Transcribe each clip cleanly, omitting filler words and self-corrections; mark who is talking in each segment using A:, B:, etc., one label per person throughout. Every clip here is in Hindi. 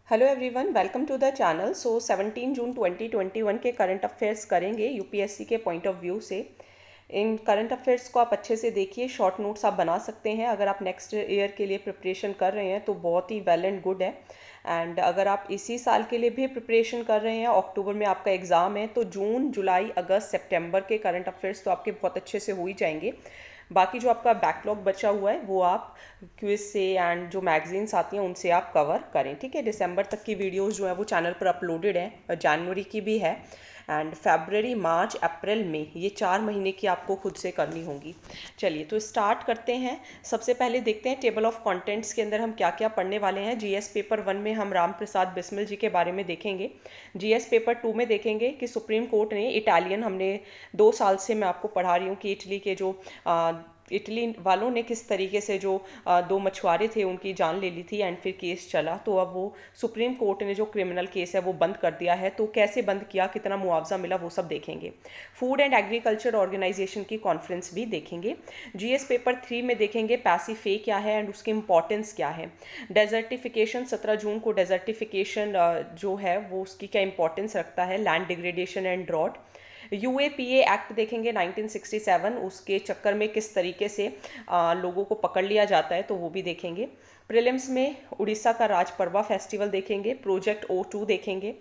A: Hello everyone, welcome to the channel. 17 June 2021 के करंट अफेयर्स करेंगे यूपीएससी के पॉइंट ऑफ व्यू से। इन करंट अफेयर्स को आप अच्छे से देखिए, शॉर्ट नोट्स आप बना सकते हैं। अगर आप नेक्स्ट ईयर के लिए प्रिपरेशन कर रहे हैं तो बहुत ही वेल एंड गुड है। एंड अगर आप इसी साल के लिए भी प्रिपरेशन कर रहे हैं, अक्टूबर में आपका एग्ज़ाम है, तो जून, जुलाई, अगस्त, सितंबर के करंट अफेयर्स तो आपके बहुत अच्छे से हो ही जाएंगे। बाकी जो आपका बैकलॉग बचा हुआ है वो आप क्विज से एंड जो मैगजीन्स आती हैं उनसे आप कवर करें। ठीक है, दिसंबर तक की वीडियोस जो है वो चैनल पर अपलोडेड है, जनवरी की भी है, एंड फरवरी, मार्च, अप्रैल, मई, ये 4 महीने की आपको खुद से करनी होगी। चलिए तो स्टार्ट करते हैं। सबसे पहले देखते हैं टेबल ऑफ कंटेंट्स के अंदर हम क्या क्या पढ़ने वाले हैं। जीएस पेपर 1 में हम राम प्रसाद बिस्मिल जी के बारे में देखेंगे। जीएस पेपर 2 में देखेंगे कि सुप्रीम कोर्ट ने इटालियन, हमने 2 साल से मैं आपको पढ़ा रही हूँ कि इटली के जो इटली वालों ने किस तरीके से जो 2 मछुआरे थे उनकी जान ले ली थी एंड फिर केस चला, तो अब वो सुप्रीम कोर्ट ने जो क्रिमिनल केस है वो बंद कर दिया है। तो कैसे बंद किया, कितना मुआवजा मिला, वो सब देखेंगे। फूड एंड एग्रीकल्चर ऑर्गेनाइजेशन की कॉन्फ्रेंस भी देखेंगे। जीएस पेपर 3 में देखेंगे पैसिफे क्या है एंड उसकी इंपॉर्टेंस क्या है। डेजर्टिफिकेशन, 17 जून को डेजर्टिफिकेशन जो है वो उसकी क्या इंपॉर्टेंस रखता है, land degradation and drought. UAPA act देखेंगे 1967, उसके चक्कर में किस तरीके से लोगों को पकड़ लिया जाता है, तो वो भी देखेंगे। प्रीलिम्स में उड़ीसा का राज परवा फेस्टिवल देखेंगे। प्रोजेक्ट O2 देखेंगे।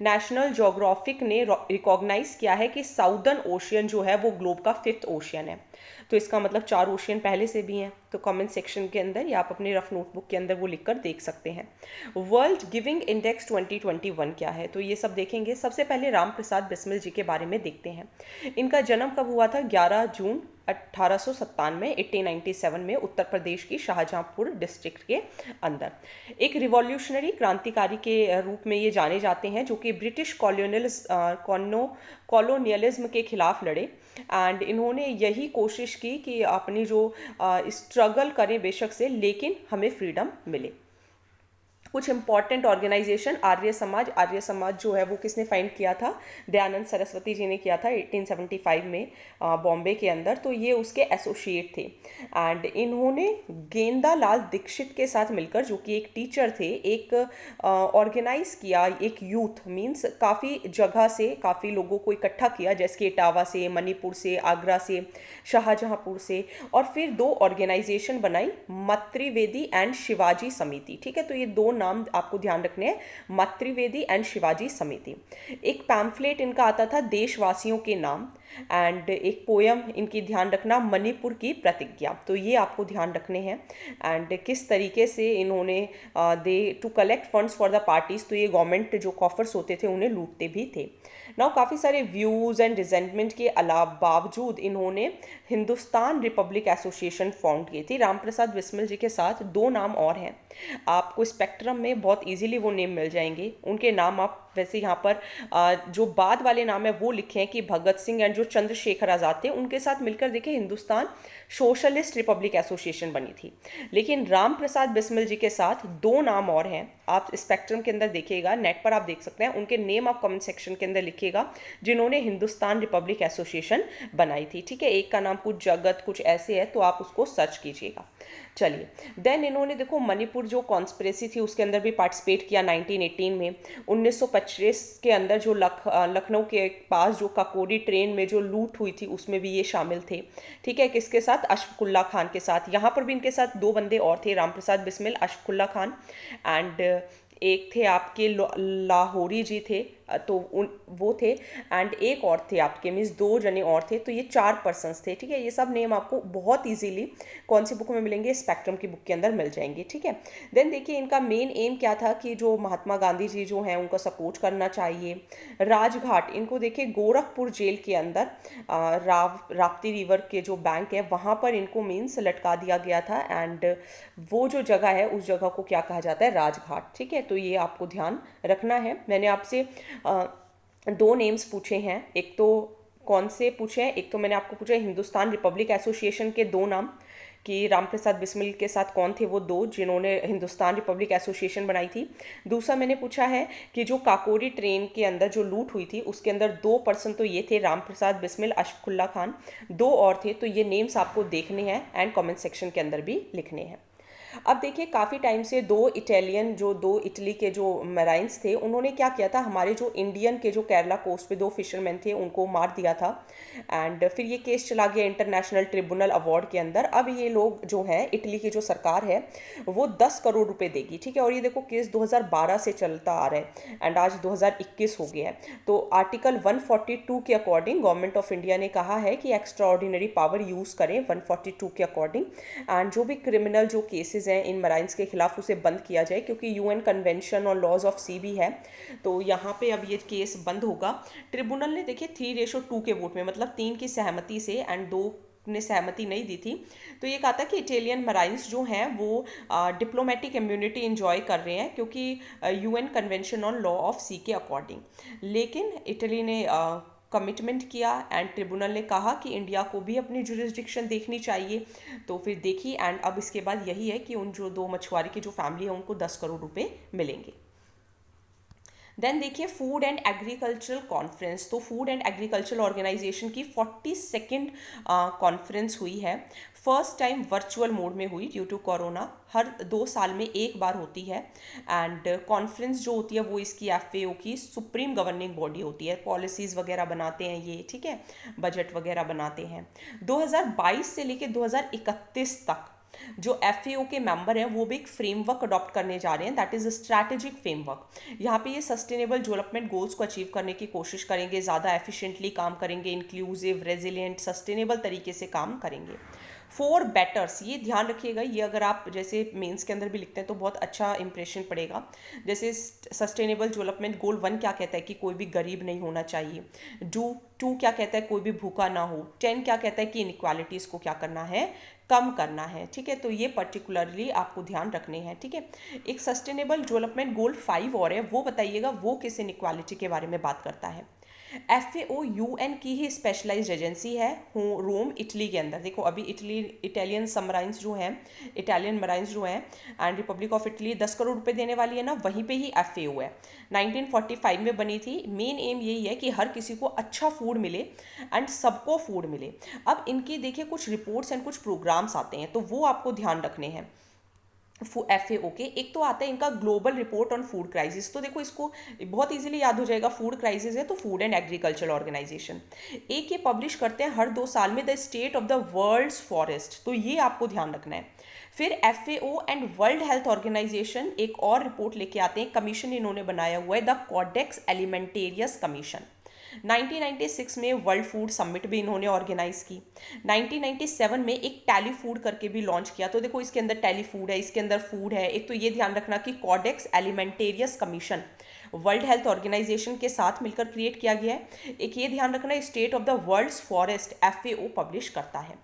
A: नेशनल ज्योग्राफिक ने रिकॉग्नाइज किया है कि साउदर्न ओशियन जो है वो ग्लोब का 5th ओशियन है। तो इसका मतलब 4 ओशियन पहले से भी हैं। तो कमेंट सेक्शन के अंदर या आप अपने रफ नोटबुक के अंदर वो लिखकर देख सकते हैं। वर्ल्ड गिविंग इंडेक्स 2021 क्या है, तो ये सब देखेंगे। सबसे पहले राम प्रसाद बिस्मिल जी के बारे में देखते हैं। इनका जन्म कब हुआ था? 11 जून 1897, 1897 में उत्तर प्रदेश की शाहजहांपुर डिस्ट्रिक्ट के अंदर। एक रिवॉल्यूशनरी, क्रांतिकारी के रूप में ये जाने जाते हैं, जो कि ब्रिटिश कॉलोनियलिज्म के खिलाफ लड़े। एंड इन्होंने यही कोशिश की कि अपनी जो स्ट्रगल करें बेशक से, लेकिन हमें फ्रीडम मिले। कुछ इंपॉर्टेंट ऑर्गेनाइजेशन, आर्य समाज जो है वो किसने फाइंड किया था? दयानंद सरस्वती जी ने किया था 1875 में बॉम्बे के अंदर। तो ये उसके एसोसिएट थे। एंड इन्होंने गेंदा लाल दीक्षित के साथ मिलकर, जो कि एक टीचर थे, एक ऑर्गेनाइज किया, एक यूथ मीन्स काफ़ी जगह से काफ़ी लोगों को इकट्ठा किया, जैसे कि इटावा से, मणिपुर से, आगरा से, शाहजहांपुर से, और फिर 2 ऑर्गेनाइजेशन बनाई, मातृवेदी एंड शिवाजी समिति। ठीक है, तो ये 2 नाम आपको ध्यान रखने हैं, मातृवेदी एंड शिवाजी समिति। एक पैम्फलेट इनका आता था देशवासियों के नाम, एंड एक पोयम इनकी ध्यान रखना, मणिपुर की प्रतिज्ञा। तो ये आपको ध्यान रखने हैं। एंड किस तरीके से इन्होंने दे to collect funds for the parties, तो ये गवर्नमेंट जो कॉफर्स होते थे उन्हें लूटते भी थे। नाउ काफ़ी सारे व्यूज़ एंड रिजेंटमेंट के अलावा बावजूद इन्होंने हिंदुस्तान रिपब्लिक एसोसिएशन फाउंड की थी। राम प्रसाद बिस्मिल जी के साथ 2 नाम और हैं, आपको स्पेक्ट्रम में बहुत इजीली वो नेम मिल जाएंगे। उनके नाम आप वैसे यहाँ पर जो बाद वाले नाम है वो लिखे हैं कि भगत सिंह एंड जो चंद्रशेखर आज़ाद थे उनके साथ मिलकर देखिए हिंदुस्तान सोशलिस्ट रिपब्लिक एसोसिएशन बनी थी। लेकिन राम प्रसाद बिस्मिल जी के साथ 2 नाम और हैं, आप स्पेक्ट्रम के अंदर देखिएगा, नेट पर आप देख सकते हैं, उनके नेम आप कमेंट सेक्शन के अंदर लिखिएगा, जिन्होंने हिंदुस्तान रिपब्लिक एसोसिएशन बनाई थी। ठीक है, एक का नाम कुछ जगत कुछ ऐसे है, तो आप उसको सर्च कीजिएगा। चलिए, देन इन्होंने देखो मणिपुर जो कॉन्स्पिरेसी थी उसके अंदर भी पार्टिसिपेट किया 1918 में। 1925 के अंदर जो लखनऊ के पास जो काकोरी ट्रेन में जो लूट हुई थी उसमें भी ये शामिल थे। ठीक है, किसके साथ? अशफाकुल्ला खान के साथ। यहाँ पर भी इनके साथ 2 बंदे और थे, राम प्रसाद बिस्मिल, अशफाकुल्ला खान, एंड एक थे आपके लाहौरी जी थे, तो वो थे, एंड एक और थे आपके, मीन्स 2 जने और थे। तो ये 4 पर्सन्स थे। ठीक है, ये सब नेम आपको बहुत इजीली कौन सी बुक में मिलेंगे? स्पेक्ट्रम की बुक के अंदर मिल जाएंगे। ठीक है, देन देखिए इनका मेन एम क्या था कि जो महात्मा गांधी जी जो हैं उनको सपोर्ट करना चाहिए। राजघाट, इनको देखिए गोरखपुर जेल के अंदर राप्ती रिवर के जो बैंक है वहाँ पर इनको मीन्स लटका दिया गया था, एंड वो जो जगह है उस जगह को क्या कहा जाता है? राजघाट। ठीक है, तो ये आपको ध्यान रखना है। मैंने आपसे 2 नेम्स पूछे हैं, एक तो कौन से पूछे हैं, एक तो मैंने आपको पूछा हिंदुस्तान रिपब्लिक एसोसिएशन के 2 नाम, कि राम प्रसाद बिस्मिल के साथ कौन थे वो 2 जिन्होंने हिंदुस्तान रिपब्लिक एसोसिएशन बनाई थी। दूसरा मैंने पूछा है कि जो काकोरी ट्रेन के अंदर जो लूट हुई थी उसके अंदर 2 पर्सन तो ये थे, राम प्रसाद बिस्मिल, अशफाकुल्ला खान, 2 और थे। तो ये नेम्स आपको देखने हैं एंड कमेंट सेक्शन के अंदर भी लिखने हैं। अब देखिए काफ़ी टाइम से दो इटली के जो मराइन्स थे, उन्होंने क्या किया था, हमारे जो इंडियन के जो केरला कोस्ट पे दो फिशरमैन थे उनको मार दिया था। एंड फिर ये केस चला गया इंटरनेशनल ट्रिब्यूनल अवार्ड के अंदर। अब ये लोग जो हैं, इटली की जो सरकार है वो 10 करोड़ रुपए देगी, ठीक है। और ये देखो केस 2012 से चलता आ रहा है एंड आज 2021 हो गया है। तो आर्टिकल 142 के अकॉर्डिंग गवर्नमेंट ऑफ इंडिया ने कहा है कि एक्स्ट्रा ऑर्डिनरी पावर यूज़ करें 142 के अकॉर्डिंग, एंड जो भी क्रिमिनल जो केसेस हैं इन मराइन्स के खिलाफ उसे बंद किया जाए, क्योंकि UN convention on laws of sea भी है। तो यहाँ पे अब ये केस बंद होगा। ट्रिब्यूनल ने देखिए 3:2 के वोट में, मतलब 3 की सहमति से एंड 2 ने सहमति नहीं दी थी, तो ये कहा था कि इटालियन मराइन्स जो हैं वो डिप्लोमेटिक इम्यूनिटी इंजॉय कर रहे हैं, क्योंकि UN convention on law of sea के अकॉर्डिंग। लेकिन इटली ने कमिटमेंट किया एंड ट्रिब्यूनल ने कहा कि इंडिया को भी अपनी जुरिस्डिक्शन देखनी चाहिए। तो फिर देखी, एंड अब इसके बाद यही है कि उन जो दो मछुआरे की जो फैमिली है उनको 10 करोड़ रुपए मिलेंगे। देन देखिए फूड एंड एग्रीकल्चरल कॉन्फ्रेंस। तो फूड एंड एग्रीकल्चरल ऑर्गेनाइजेशन की 42nd कॉन्फ्रेंस हुई है। फर्स्ट टाइम वर्चुअल मोड में हुई ड्यू टू कोरोना। हर 2 साल में एक बार होती है एंड कॉन्फ्रेंस जो होती है वो इसकी एफएओ की सुप्रीम गवर्निंग बॉडी होती है। पॉलिसीज़ वगैरह बनाते हैं ये, ठीक है, बजट वगैरह बनाते हैं। 2022 से लेकर 2031 तक जो एफएओ के मेंबर हैं वो भी एक फ्रेमवर्क अडॉप्ट करने जा रहे हैं, दैट इज स्ट्रैटेजिक फ्रेमवर्क। यहाँ पे ये सस्टेनेबल डेवलपमेंट गोल्स को अचीव करने की कोशिश करेंगे, ज़्यादा एफिशिएंटली काम करेंगे, इंक्लूसिव, रेजिलिएंट, सस्टेनेबल तरीके से काम करेंगे। फॉर बेटर्स, ये ध्यान रखिएगा, ये अगर आप जैसे मेंस के अंदर भी लिखते हैं तो बहुत अच्छा इंप्रेशन पड़ेगा। जैसे सस्टेनेबल डेवलपमेंट गोल 1 क्या कहता है कि कोई भी गरीब नहीं होना चाहिए। 2 क्या कहता है कोई भी भूखा ना हो। 10 क्या कहता है कि इनइक्वालिटीज़ को क्या करना है, कम करना है, ठीक है। तो ये पर्टिकुलरली आपको ध्यान रखने हैं, ठीक है। एक सस्टेनेबल डेवलपमेंट गोल 5 और है, वो बताइएगा वो किस इनइक्वालिटी के बारे में बात करता है। एफएओ यूएन की ही स्पेशलाइज्ड एजेंसी है रोम, इटली के अंदर। देखो अभी इटालियन मराइन्स जो हैं and Republic of Italy 10 crore रुपए देने वाली है ना, वहीं पे ही एफएओ है। 1945 में बनी थी। मेन एम यही है कि हर किसी को अच्छा फूड मिले एंड सबको फूड मिले। अब इनकी देखिए कुछ रिपोर्ट्स एंड कुछ प्रोग्राम्स आते हैं, तो वो आपको ध्यान रखने हैं एफएओ के। एक तो आता है इनका global report on food crisis. तो देखो इसको बहुत इजीली याद हो जाएगा, फूड क्राइसिस है तो फूड एंड एग्रीकल्चर ऑर्गेनाइजेशन। एक ये पब्लिश करते हैं हर 2 साल में, the state of the world's forest, तो ये आपको ध्यान रखना है। फिर FAO and World Health Organization एक और रिपोर्ट लेके आते हैं, कमीशन इन्होंने बनाया हुआ है, द कोडेक्स एलिमेंटेरियस कमीशन। 1996 में वर्ल्ड फूड समिट भी इन्होंने ऑर्गेनाइज की। 1997 में एक टेली फूड करके भी लॉन्च किया। तो देखो इसके अंदर टेली फूड है, इसके अंदर फूड है। एक तो ये ध्यान रखना कि Codex Alimentarius Commission World Health Organization के साथ मिलकर क्रिएट किया गया है। एक ये ध्यान रखना state of the world's forest FAO publish करता है।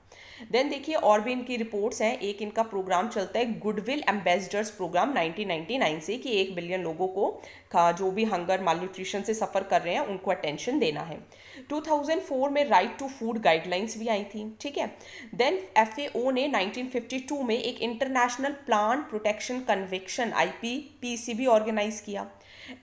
A: देन देखिए और भी इनकी रिपोर्ट्स हैं। एक इनका प्रोग्राम चलता है गुडविल एम्बेसडर्स प्रोग्राम 1999 से, कि 1 बिलियन लोगों को जो भी हंगर माल न्यूट्रिशन से सफ़र कर रहे हैं उनको अटेंशन देना है। 2004 में राइट टू फूड गाइडलाइंस भी आई थी, ठीक है। देन एफएओ ने 1952 में एक इंटरनेशनल प्लांट प्रोटेक्शन कन्वेंशन आईपीपीसी भी ऑर्गेनाइज किया।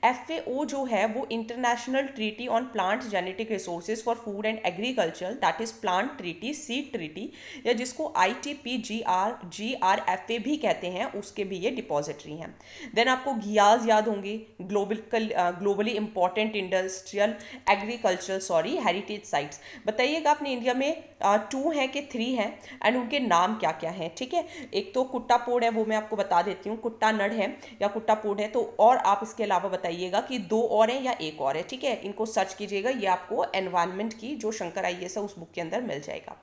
A: एफएओ जो है वो international treaty on plant genetic resources for food and agriculture, that is plant treaty, seed treaty, या जिसको ITPGRFA भी कहते हैं, उसके भी ये डिपॉजिटरी हैं। देन आपको घियाज याद होंगे, globally important industrial agricultural heritage sites. बताइएगा अपने इंडिया में 2 हैं कि 3 हैं एंड उनके नाम क्या क्या हैं, ठीक है। एक तो कुट्टापोड है, वो मैं आपको बता देती हूँ, कुट्टानड है या कुट्टापोड है। तो और आप इसके अलावा बताइएगा कि 2 और हैं या 1 और है, ठीक है। इनको सर्च कीजिएगा, ये आपको एनवायरनमेंट की जो शंकर आईएएस है उस बुक के अंदर मिल जाएगा।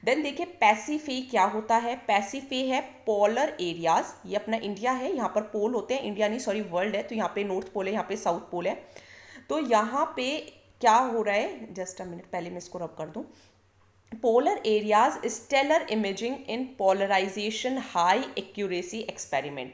A: देन देखिए पैसिफी क्या होता है। पैसिफी है पोलर एरियाज, ये अपना इंडिया है, यहाँ पर पोल होते हैं, इंडिया नहीं सॉरी वर्ल्ड है। तो यहाँ पे नॉर्थ पोल है, यहाँ पे साउथ पोल है। तो यहाँ पे क्या हो रहा है, जस्ट अ मिनट, पहले मैं इसको रब कर दूँ। Polar areas stellar imaging in polarization high accuracy experiment,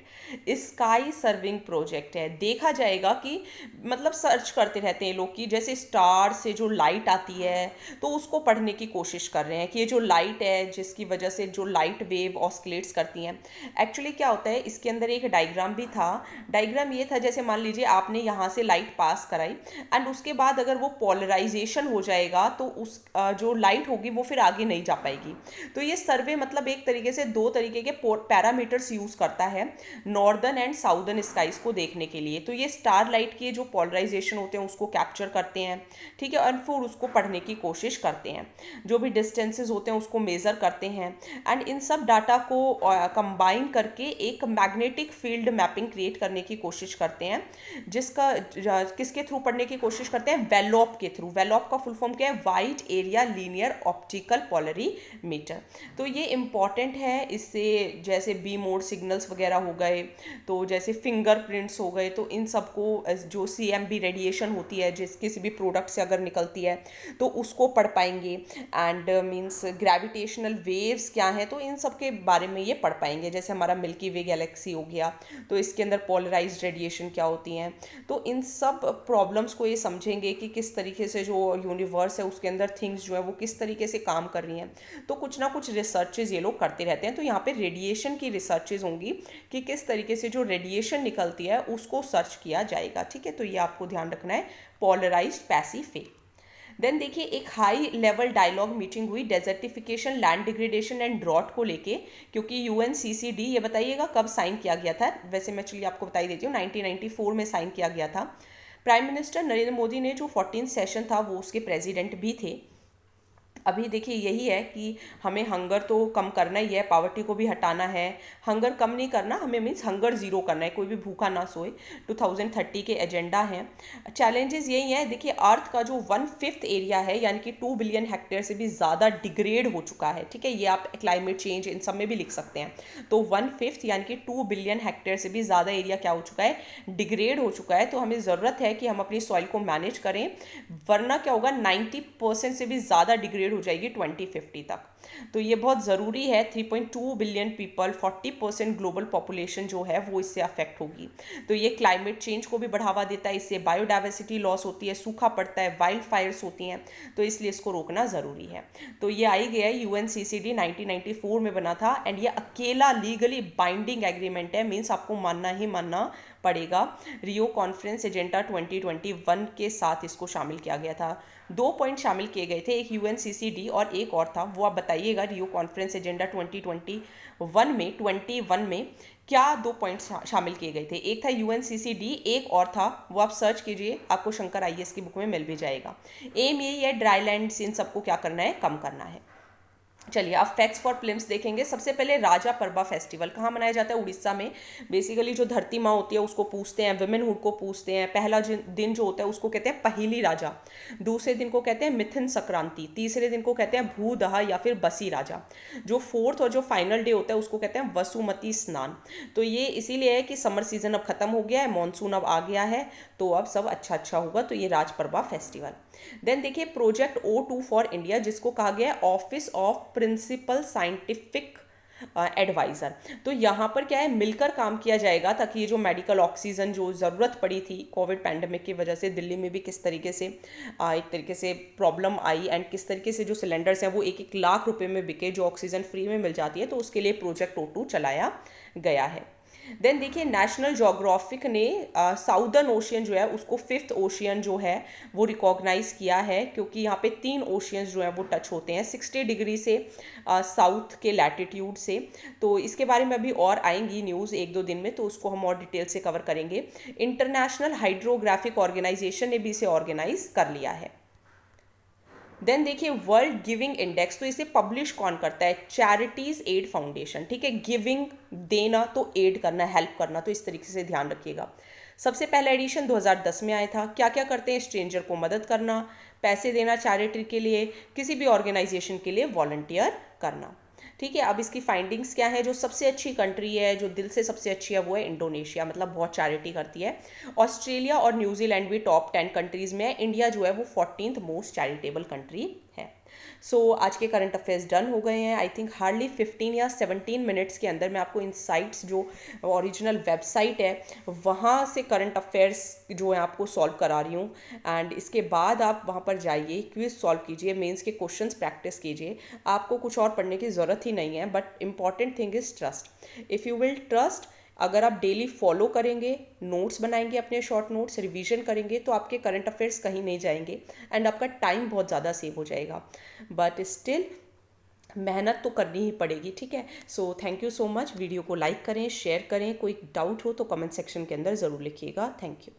A: sky serving project है। देखा जाएगा कि मतलब सर्च करते रहते हैं लोग कि जैसे स्टार से जो लाइट आती है तो उसको पढ़ने की कोशिश कर रहे हैं कि ये जो लाइट है जिसकी वजह से जो लाइट वेव ऑस्किलेट्स करती हैं। एक्चुअली क्या होता है, इसके अंदर एक डायग्राम भी था। डायग्राम ये था, जैसे मान लीजिए आपने यहाँ से लाइट पास कराई एंड उसके बाद अगर वो पोलराइजेशन हो जाएगा तो उस जो लाइट होगी वो फिर आगे नहीं जा पाएगी। तो ये सर्वे मतलब एक तरीके से दो तरीके के पैरामीटर्स यूज़ करता है नॉर्दर्न एंड साउदर्न स्काइज को देखने के लिए। तो ये स्टार लाइट के जो पोलराइजेशन होते हैं उसको कैप्चर करते हैं, ठीक है, और फिर उसको पढ़ने की कोशिश करते हैं, जो भी डिस्टेंसेस होते हैं उसको मेज़र करते हैं, एंड इन सब डाटा को कंबाइन करके एक मैग्नेटिक फील्ड मैपिंग क्रिएट करने की कोशिश करते हैं, जिसका किसके थ्रू पढ़ने की कोशिश करते हैं, वेलॉप के थ्रू। वेलॉप का फुल फॉर्म क्या है, wide area linear optical polarimeter. तो ये इंपॉर्टेंट है, इससे जैसे बी मोड सिग्नल्स वगैरह हो गए, तो जैसे फिंगरप्रिंट्स हो गए, तो इन सबको जो CMB रेडिएशन होती है जिस किसी भी प्रोडक्ट से अगर निकलती है तो उसको पढ़ पाएंगे, एंड मींस ग्रेविटेशनल वेव्स क्या हैं तो इन सब के बारे में ये पढ़ पाएंगे। जैसे हमारा मिल्की वे गैलेक्सी हो गया तो इसके अंदर पोलराइज्ड रेडिएशन क्या होती हैं, तो इन सब प्रॉब्लम्स को ये समझेंगे कि किस तरीके से जो यूनिवर्स है उसके अंदर थिंग्स जो है वो किस तरीके से काम कर रही हैं। तो कुछ ना कुछ रिसर्चेज ये लोग करते रहते हैं। तो यहाँ पे रेडिएशन की रिसर्चेज होंगी कि किस तरीके से जो रेडिएशन निकलती है उसको सर्च किया जाएगा, ठीक है। तो ये आपको ध्यान रखना है, पोलराइज्ड पैसिव फेज। देन देखिए एक हाई लेवल डायलॉग मीटिंग हुई desertification, land degradation and drought को लेके, क्योंकि UNCCD, ये बताइएगा कब साइन किया गया था। वैसे मैं चलिए आपको बता ही देती हूँ, 1994 में साइन किया गया था। प्राइम मिनिस्टर नरेंद्र मोदी ने जो 14th सेशन था वो उसके प्रेसिडेंट भी थे। अभी देखिए यही है कि हमें हंगर तो कम करना ही है, पावर्टी को भी हटाना है, हंगर कम नहीं करना हमें, मीन्स हंगर ज़ीरो करना है, कोई भी भूखा ना सोए, 2030 के एजेंडा हैं। चैलेंजेस यही हैं, देखिए अर्थ का जो 1/5 एरिया है यानी कि 2 बिलियन हेक्टेयर से भी ज़्यादा डिग्रेड हो चुका है, ठीक है। ये आप क्लाइमेट चेंज इन सब में भी लिख सकते हैं। तो 1/5 यानी कि 2 बिलियन हेक्टेयर से भी ज़्यादा एरिया क्या हो चुका है, डिग्रेड हो चुका है। तो हमें ज़रूरत है कि हम अपनी सॉइल को मैनेज करें, वरना क्या होगा 90% से भी ज़्यादा डिग्रेड हो जाएगी 2050 तक। तो ये बहुत ज़रूरी है। 3.2 बिलियन पीपल, 40% ग्लोबल पॉपुलेशन जो है वो इससे अफेक्ट होगी। तो ये क्लाइमेट चेंज को भी बढ़ावा देता है, इससे बायोडाइवर्सिटी लॉस होती है, सूखा पड़ता है, वाइल्ड फायर्स होती हैं, तो इसलिए इसको रोकना ज़रूरी है। तो ये आई गया UNCCD 1994 में बना था, एंड ये अकेला लीगली बाइंडिंग एग्रीमेंट है, मीन्स आपको मानना ही मानना पड़ेगा। रियो कॉन्फ्रेंस एजेंडा 2021 के साथ इसको शामिल किया गया था। 2 पॉइंट शामिल किए गए थे, एक UNCCD और एक और था, वो आप बताइएगा। रियो कॉन्फ्रेंस एजेंडा 2021 में क्या 2 पॉइंट शामिल किए गए थे, एक था UNCCD, एक और था, वो आप सर्च कीजिए, आपको शंकर IAS की बुक में मिल भी जाएगा। एम यही है, ड्राई लैंड्स इन सबको क्या करना है, कम करना है। चलिए आप फैक्ट्स फॉर फिल्म्स देखेंगे। सबसे पहले राजा परबा फेस्टिवल कहाँ मनाया जाता है, उड़ीसा में। बेसिकली जो धरती माँ होती है उसको पूछते हैं, विमेनहुड को पूछते हैं। पहला दिन जो होता है उसको कहते हैं पहीली राजा, दूसरे दिन को कहते हैं मिथुन संक्रांति, तीसरे दिन को कहते हैं भूदहा या फिर बसी राजा, जो फोर्थ और जो फाइनल डे होता है उसको कहते हैं वसुमती स्नान। तो ये इसीलिए है कि समर सीजन अब खत्म हो गया है, मानसून अब आ गया है, तो अब सब अच्छा होगा। तो ये राज परबा फेस्टिवल। देन देखिए प्रोजेक्ट O2 फॉर इंडिया, जिसको कहा गया है office of principal scientific adviser. तो यहाँ पर क्या है, मिलकर काम किया जाएगा ताकि ये जो मेडिकल ऑक्सीजन जो ज़रूरत पड़ी थी कोविड पैंडमिक की वजह से, दिल्ली में भी किस तरीके से एक तरीके से प्रॉब्लम आई, एंड किस तरीके से जो सिलेंडर्स हैं वो 1-1 लाख रुपए में बिके, जो ऑक्सीजन फ्री में मिल जाती है, तो उसके लिए प्रोजेक्ट O2 चलाया गया है। देन देखिए नेशनल जोग्राफिक ने साउदर्न ओशियन जो है उसको 5th ओशियन जो है वो रिकॉग्नाइज किया है, क्योंकि यहाँ पे 3 ओशियंस जो है वो टच होते हैं 60 डिग्री से साउथ के लैटिट्यूड से। तो इसके बारे में अभी और आएंगी न्यूज़ 1-2 दिन में, तो उसको हम और डिटेल से कवर करेंगे। इंटरनेशनल हाइड्रोग्राफिक ऑर्गेनाइजेशन ने भी इसे ऑर्गेनाइज कर लिया है। देन देखिए वर्ल्ड गिविंग इंडेक्स, तो इसे पब्लिश कौन करता है, चैरिटीज एड फाउंडेशन, ठीक है। गिविंग देना तो एड करना, हेल्प करना, तो इस तरीके से ध्यान रखिएगा। सबसे पहला एडिशन 2010 में आया था। क्या क्या करते हैं, स्ट्रेंजर को मदद करना, पैसे देना चैरिटी के लिए, किसी भी ऑर्गेनाइजेशन के लिए वॉलंटियर करना, ठीक है। अब इसकी फाइंडिंग्स क्या है, जो सबसे अच्छी कंट्री है, जो दिल से सबसे अच्छी है, वो है इंडोनेशिया, मतलब बहुत चैरिटी करती है। ऑस्ट्रेलिया और न्यूजीलैंड भी टॉप 10 कंट्रीज़ में है। इंडिया जो है वो 14th मोस्ट चैरिटेबल कंट्री है। सो आज के करंट अफेयर्स डन हो गए हैं। आई थिंक हार्डली 15 या 17 मिनट्स के अंदर मैं आपको इनसाइट्स जो ओरिजिनल वेबसाइट है वहाँ से करंट अफेयर्स जो है आपको सॉल्व करा रही हूँ, एंड इसके बाद आप वहाँ पर जाइए, क्विज सॉल्व कीजिए, मेंस के क्वेश्चंस प्रैक्टिस कीजिए। आपको कुछ और पढ़ने की ज़रूरत ही नहीं है, but important thing is trust. If you will trust अगर आप डेली फॉलो करेंगे, नोट्स बनाएंगे, अपने शॉर्ट नोट्स रिवीजन करेंगे, तो आपके करंट अफेयर्स कहीं नहीं जाएंगे एंड आपका टाइम बहुत ज़्यादा सेव हो जाएगा। बट स्टिल मेहनत तो करनी ही पड़ेगी, ठीक है। So thank you so much. Video को लाइक करें, शेयर करें, कोई डाउट हो तो कमेंट सेक्शन के अंदर ज़रूर लिखिएगा। Thank you.